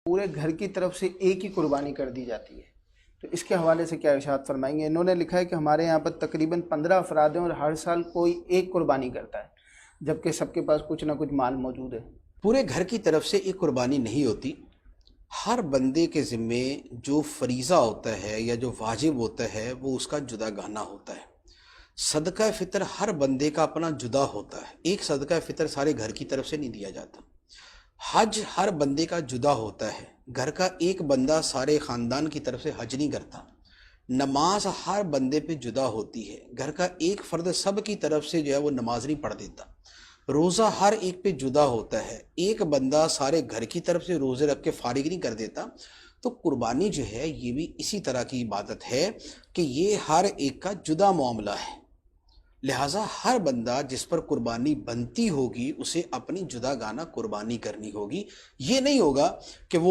پورے گھر کی طرف سے ایک ہی قربانی کر دی جاتی ہے، تو اس کے حوالے سے کیا ارشاد فرمائیں گے؟ انہوں نے لکھا ہے کہ ہمارے یہاں پر تقریباً 15 افراد ہیں اور ہر سال کوئی ایک قربانی کرتا ہے، جبکہ سب کے پاس کچھ نہ کچھ مال موجود ہے۔ پورے گھر کی طرف سے ایک قربانی نہیں ہوتی، ہر بندے کے ذمے جو فریضہ ہوتا ہے یا جو واجب ہوتا ہے وہ اس کا جدا گانا ہوتا ہے۔ صدقہ فطر ہر بندے کا اپنا جدا ہوتا ہے، ایک صدقہ فطر سارے گھر کی طرف سے نہیں دیا جاتا۔ حج ہر بندے کا جدا ہوتا ہے، گھر کا ایک بندہ سارے خاندان کی طرف سے حج نہیں کرتا۔ نماز ہر بندے پہ جدا ہوتی ہے، گھر کا ایک فرد سب کی طرف سے جو ہے وہ نماز نہیں پڑھ دیتا۔ روزہ ہر ایک پہ جدا ہوتا ہے، ایک بندہ سارے گھر کی طرف سے روزے رکھ کے فارغ نہیں کر دیتا۔ تو قربانی جو ہے یہ بھی اسی طرح کی عبادت ہے کہ یہ ہر ایک کا جدا معاملہ ہے، لہٰذا ہر بندہ جس پر قربانی بنتی ہوگی اسے اپنی جدا گانا قربانی کرنی ہوگی۔ یہ نہیں ہوگا کہ وہ